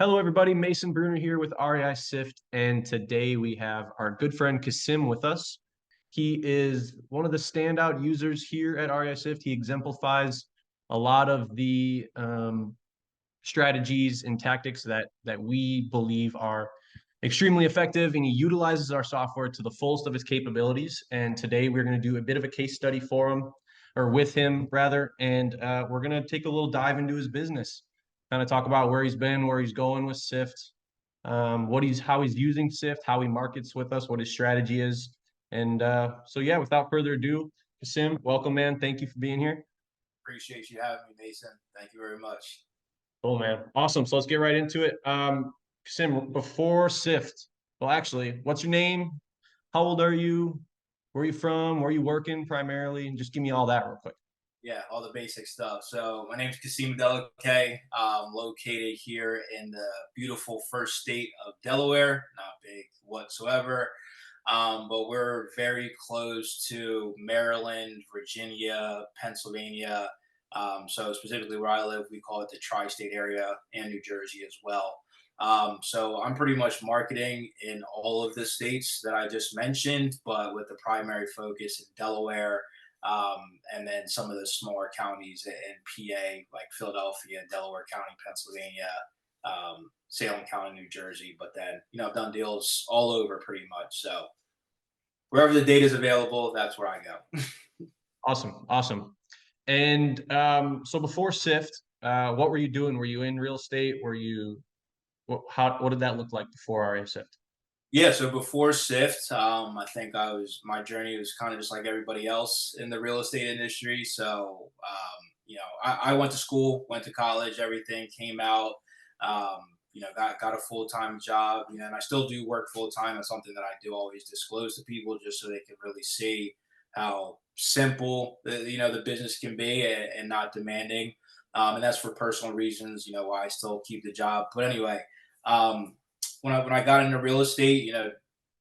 Hello, everybody. Mason Bruner here with REI Sift, and today we have our good friend Kasim with us. He is one of the standout users here at REI Sift. He exemplifies a lot of the strategies and tactics that we believe are extremely effective, and he utilizes our software to the fullest of its capabilities. And today we're going to do a bit of a case study for him, or with him rather, and we're going to take a little dive into his business, kind of talk about where he's been, where he's going with Sift, how he's using Sift, how he markets with us, what his strategy is. And so yeah, without further ado, Kasim, welcome, man. Thank you for being here. Appreciate you having me, Mason. Thank you very much. Cool, man. Awesome. So let's get right into it. Sim, before Sift, well, actually, what's your name? How old are you? Where are you from? Where are you working primarily? And just give me all that real quick. Yeah, all the basic stuff. So my name is Kasim Delake. I'm located here in the beautiful first state of Delaware. Not big whatsoever, but we're very close to Maryland, Virginia, Pennsylvania. So specifically where I live, we call it the tri-state area, and New Jersey as well. So I'm pretty much marketing in all of the states that I just mentioned, but with the primary focus in Delaware, and then some of the smaller counties in PA, like Philadelphia, Delaware County, Pennsylvania, Salem County, New Jersey. But then, I've done deals all over pretty much. So wherever the data is available, that's where I go. Awesome. Awesome. And so before Sift, what were you doing? Were you in real estate? What did that look like before RA Sift? Yeah, so before Sift, I think my journey was kind of just like everybody else in the real estate industry. So, I went to school, went to college, everything came out, got a full time job, and I still do work full time. That's something that I do always disclose to people just so they can really see how simple the business can be and not demanding. And that's for personal reasons, why I still keep the job. But anyway, um, when I got into real estate,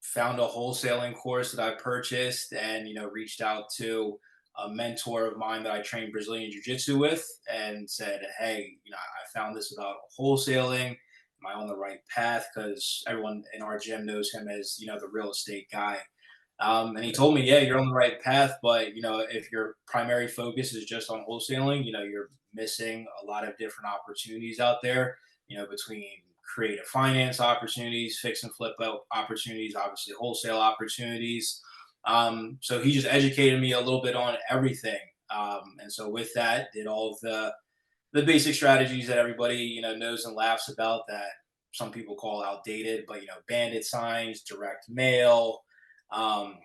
found a wholesaling course that I purchased and reached out to a mentor of mine that I trained Brazilian jiu-jitsu with and said, "Hey, I found this about wholesaling. Am I on the right path?" Because everyone in our gym knows him as the real estate guy. And he told me, "Yeah, you're on the right path, but if your primary focus is just on wholesaling, you're missing a lot of different opportunities out there. Between creative finance opportunities, fix and flip opportunities, obviously wholesale opportunities." So he just educated me a little bit on everything. And so with that, did all of the basic strategies that everybody knows and laughs about that some people call outdated, but bandit signs, direct mail. Um,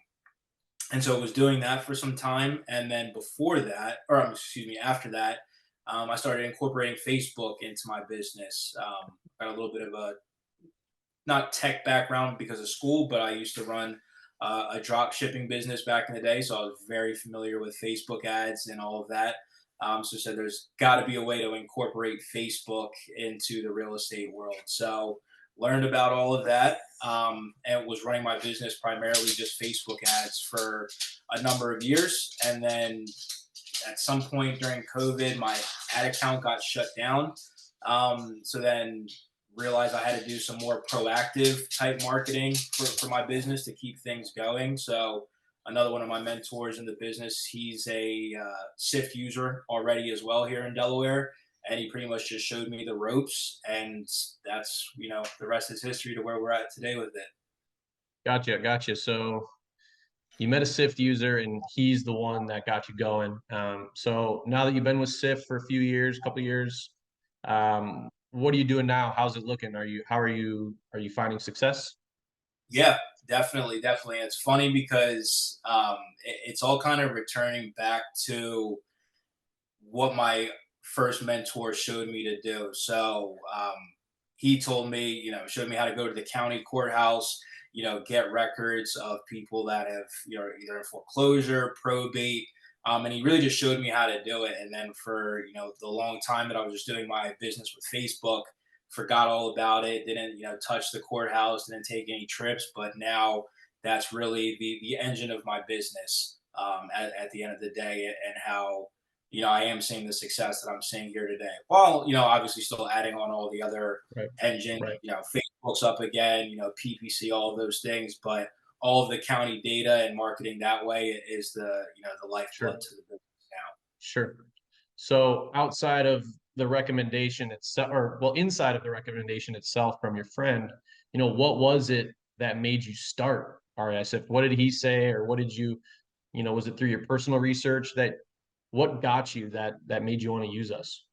and so I was doing that for some time, and then before that, or excuse me, after that, I started incorporating Facebook into my business. Got a little bit of a not tech background because of school, but I used to run a drop shipping business back in the day, so I was very familiar with Facebook ads and all of that. So said there's got to be a way to incorporate Facebook into the real estate world. So learned about all of that, and was running my business primarily just Facebook ads for a number of years, and then at some point during COVID, my ad account got shut down. So then realized I had to do some more proactive type marketing for my business to keep things going. So another one of my mentors in the business, he's a Sift user already as well here in Delaware. And he pretty much just showed me the ropes. And that's, the rest is history to where we're at today with it. Gotcha. Gotcha. So you met a Sift user, and he's the one that got you going. So now that you've been with Sift for a few years, couple years, what are you doing now? How's it looking? Are you finding success? Yeah, definitely, definitely. It's funny because it's all kind of returning back to what my first mentor showed me to do. So he told me, showed me how to go to the county courthouse, get records of people that have, either in foreclosure, probate. And he really just showed me how to do it. And then for, the long time that I was just doing my business with Facebook, forgot all about it, didn't, touch the courthouse, didn't take any trips. But now that's really the engine of my business at the end of the day, and how I am seeing the success that I'm seeing here today. While, obviously still adding on all the other Right. engine, Right. Facebook's up again, PPC, all of those things, but all of the county data and marketing that way is the lifeblood Sure. to the business now. Sure. So outside of the recommendation itself, or well, inside of the recommendation itself from your friend, what was it that made you start RSF? What did he say, or what did you, was it through your personal research that what got you that made you want to use us?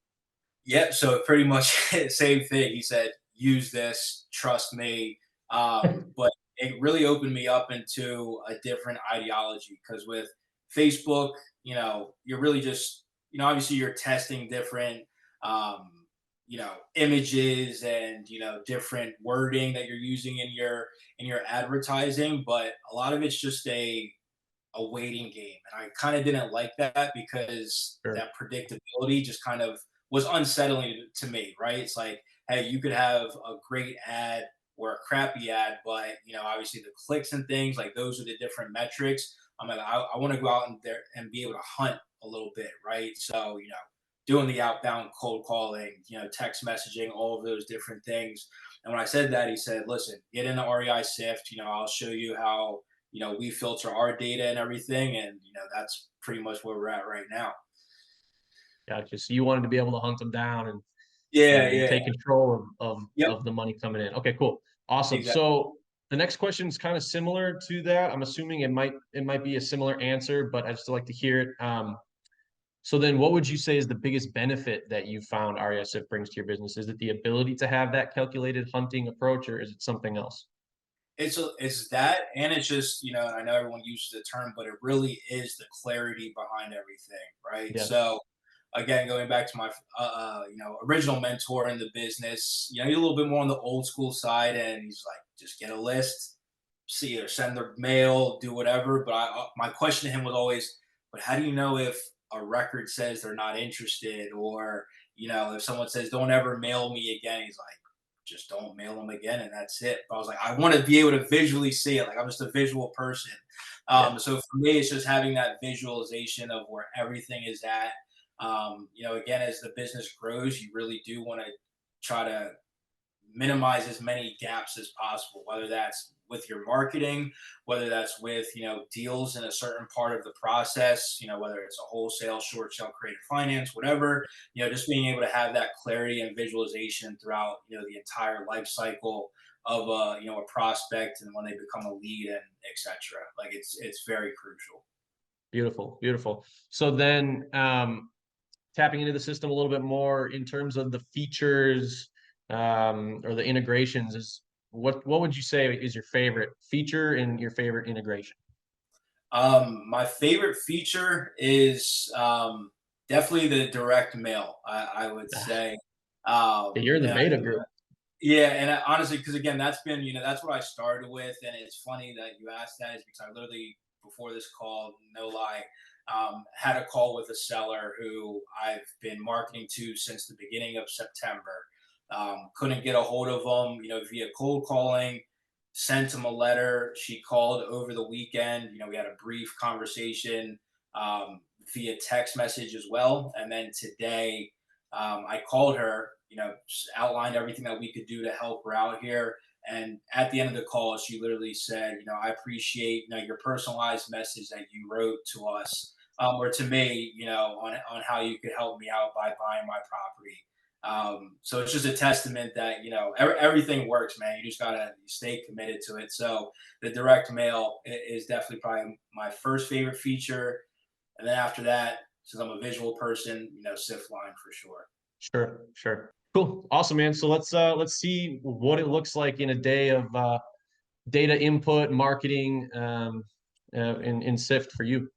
Yeah, so pretty much same thing. He said, "Use this, trust me." But it really opened me up into a different ideology because with Facebook, you're really just, obviously you're testing different, images and different wording that you're using in your advertising, but a lot of it's just a waiting game. And I kind of didn't like that because Sure. that predictability just kind of was unsettling to me, right? It's like, hey, you could have a great ad or a crappy ad, but obviously the clicks and things like those are the different metrics. I'm like, I want to go out and there and be able to hunt a little bit, right? So, doing the outbound cold calling, text messaging, all of those different things. And when I said that, he said, listen, get into REI Sift. I'll show you how we filter our data and everything, and that's pretty much where we're at right now. Gotcha. So you wanted to be able to hunt them down and Yeah, and yeah, take control of yep, of the money coming in. Okay, cool. Awesome. exactly. So the next question is kind of similar to that. I'm assuming it might be a similar answer, but I'd still like to hear it. So then what would you say is the biggest benefit that you found RESF brings to your business? Is it the ability to have that calculated hunting approach, or is it something else? It's that, and it's just and I know everyone uses the term, but it really is the clarity behind everything, right? Yeah. So again, going back to my original mentor in the business, he's a little bit more on the old school side, and he's like, just get a list, see or send the mail, do whatever. But my question to him was always, but how do you know if a record says they're not interested, or if someone says don't ever mail me again? He's like, just don't mail them again, and that's it. But I was like, I want to be able to visually see it. Like I'm just a visual person. Yeah. So for me, it's just having that visualization of where everything is at. Again, as the business grows, you really do want to try to minimize as many gaps as possible, whether that's with your marketing, whether that's with deals in a certain part of the process, whether it's a wholesale, short sale, creative finance, whatever. Just being able to have that clarity and visualization throughout the entire life cycle of a prospect and when they become a lead and etc. Like it's very crucial. Beautiful. Beautiful. So then tapping into the system a little bit more in terms of the features or the integrations is what would you say is your favorite feature and your favorite integration? My favorite feature is definitely the direct mail. I would Ah, say, yeah, you're in the and beta group. yeah, and honestly, because again, that's been that's what I started with, and it's funny that you asked that is because I literally before this call, no lie, had a call with a seller who I've been marketing to since the beginning of September. Couldn't get a hold of them, via cold calling. Sent him a letter. She called over the weekend. We had a brief conversation via text message as well, and then today I called her, outlined everything that we could do to help her out here. And at the end of the call, she literally said, I appreciate, your personalized message that you wrote to us or to me, on how you could help me out by buying my property. So it's just a testament that, everything works, man. You just gotta stay committed to it. So the direct mail is definitely probably my first favorite feature. And then after that, since I'm a visual person, SIF line for sure. Sure, sure. Cool. Awesome, man. So let's see what it looks like in a day of data input, marketing, in Sift for you.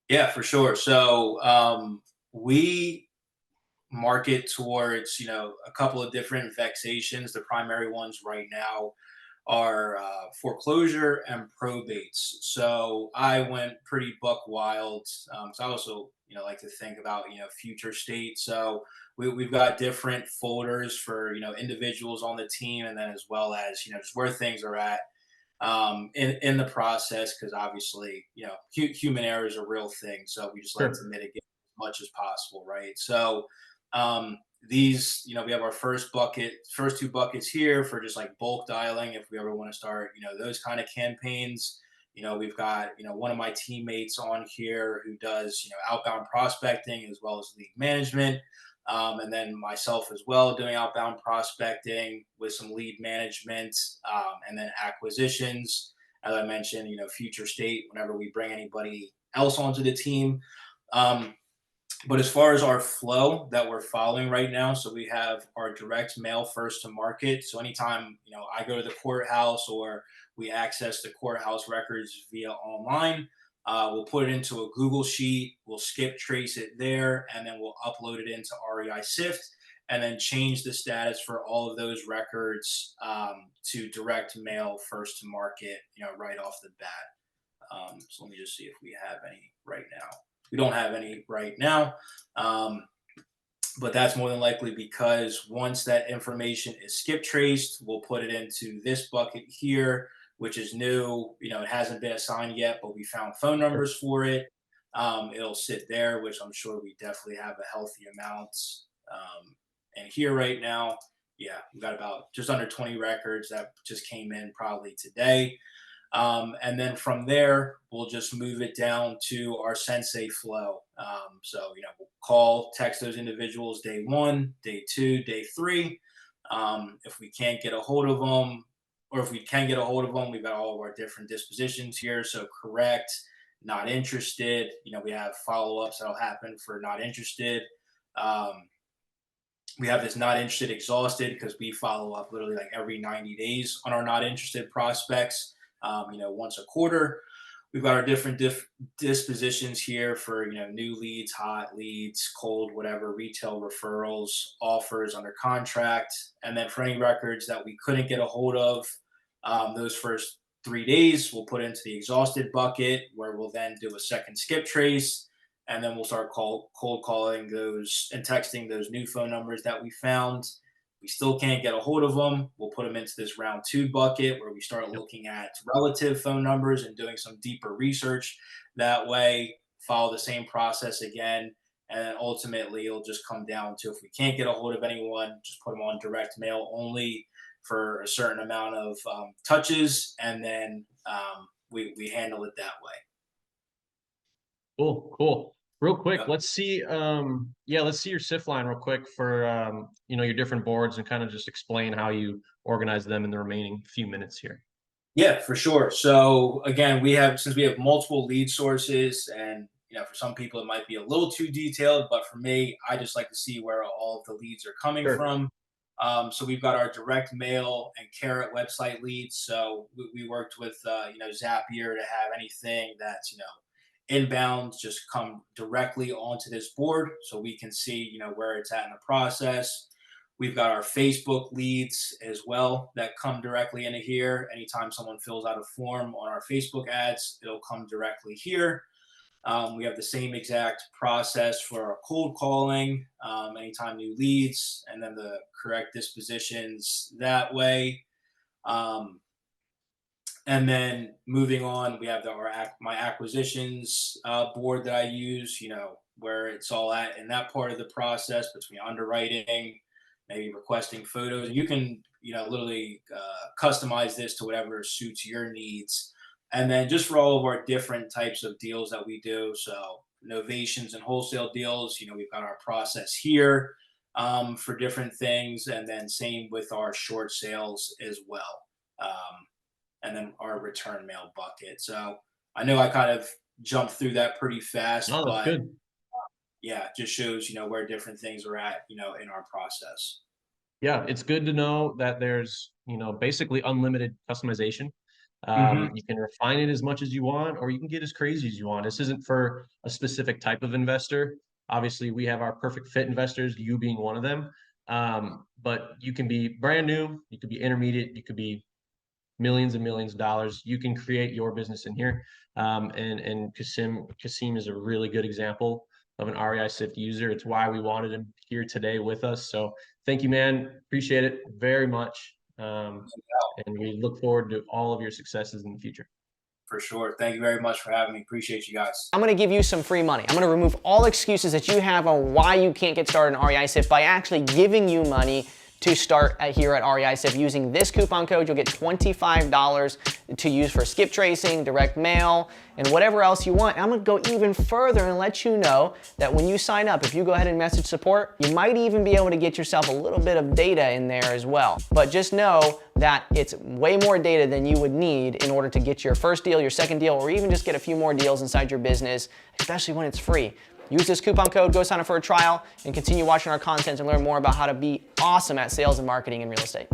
Yeah, for sure. So we market towards a couple of different vexations. The primary ones right now are foreclosure and probates. So I went pretty buck wild. So I also like to think about future state. So we've got different folders for individuals on the team, and then as well as just where things are at in the process, because obviously human error is a real thing, so we just like to Sure. mitigate much as possible, right? So these, we have our first two buckets here for just like bulk dialing if we ever want to start, those kind of campaigns. We've got, one of my teammates on here who does, outbound prospecting as well as lead management. And then myself as well doing outbound prospecting with some lead management, and then acquisitions. As I mentioned, future state whenever we bring anybody else onto the team. Um, but as far as our flow that we're following right now, so we have our direct mail first to market. So anytime, I go to the courthouse or we access the courthouse records via online, we'll put it into a Google sheet, we'll skip trace it there, and then we'll upload it into REI Sift and then change the status for all of those records to direct mail first to market, right off the bat. So let me just see if we have any right now. We don't have any right now, um, but that's more than likely because once that information is skip traced, we'll put it into this bucket here, which is new. It hasn't been assigned yet, but we found phone Sure. numbers for it. It'll sit there, which I'm sure we definitely have a healthy amount. And here right now, yeah, we've got about just under 20 records that just came in probably today. And then from there, we'll just move it down to our sensei flow. So, we'll call, text those individuals day one, day two, day three. If we can't get a hold of them, or if we can get a hold of them, we've got all of our different dispositions here. So, correct, not interested. We have follow ups that'll happen for not interested. Um, we have this not interested exhausted because we follow up literally like every 90 days on our not interested prospects, once a quarter. We've got our different dispositions here for, new leads, hot leads, cold, whatever, retail referrals, offers under contract. And then for any records that we couldn't get a hold of, those first 3 days, we'll put into the exhausted bucket where we'll then do a second skip trace, and then we'll start cold calling those and texting those new phone numbers that we found. We still can't get a hold of them. We'll put them into this round two bucket where we start Yep. looking at relative phone numbers and doing some deeper research. That way, follow the same process again. And then ultimately, it'll just come down to if we can't get a hold of anyone, just put them on direct mail only for a certain amount of touches. And then we handle it that way. Cool, cool. Real quick, Yep. let's see. Yeah, let's see your SIF line real quick for your different boards and kind of just explain how you organize them in the remaining few minutes here. Yeah, for sure. So again, since we have multiple lead sources, and for some people it might be a little too detailed, but for me, I just like to see where all of the leads are coming Sure. from. So we've got our direct mail and Carrot website leads. So we worked with Zapier to have anything that's inbound just come directly onto this board, so we can see where it's at in the process. We've got our Facebook leads as well that come directly into here. Anytime someone fills out a form on our Facebook ads, it'll come directly here. We have the same exact process for our cold calling, anytime new leads, and then the correct dispositions that way. Um, and then moving on, we have my acquisitions board that I use, where it's all at in that part of the process between underwriting, maybe requesting photos. And you can, literally customize this to whatever suits your needs. And then just for all of our different types of deals that we do, so novations and wholesale deals, we've got our process here for different things. And then same with our short sales as well. Um, and then our return mail bucket. So I know I kind of jumped through that pretty fast, No, that's but good. yeah, it just shows, where different things are at, in our process. Yeah, it's good to know that there's, basically unlimited customization. Hmm. You can refine it as much as you want, or you can get as crazy as you want. This isn't for a specific type of investor. Obviously, we have our perfect fit investors, you being one of them. But you can be brand new, you could be intermediate, you could be millions and millions of dollars. You can create your business in here. And Kasim is a really good example of an REI Sift user. It's why we wanted him here today with us. So thank you, man. Appreciate it very much. And we look forward to all of your successes in the future. For sure. Thank you very much for having me. Appreciate you guys. I'm gonna give you some free money. I'm gonna remove all excuses that you have on why you can't get started in REI Sift by actually giving you money to start here at REI Sift. Using this coupon code, you'll get $25 to use for Skiptracing, direct mail, and whatever else you want. And I'm gonna go even further and let you know that when you sign up, if you go ahead and message support, you might even be able to get yourself a little bit of data in there as well. But just know that it's way more data than you would need in order to get your first deal, your second deal, or even just get a few more deals inside your business, especially when it's free. Use this coupon code, go sign up for a trial, and continue watching our content and learn more about how to be awesome at sales and marketing in real estate.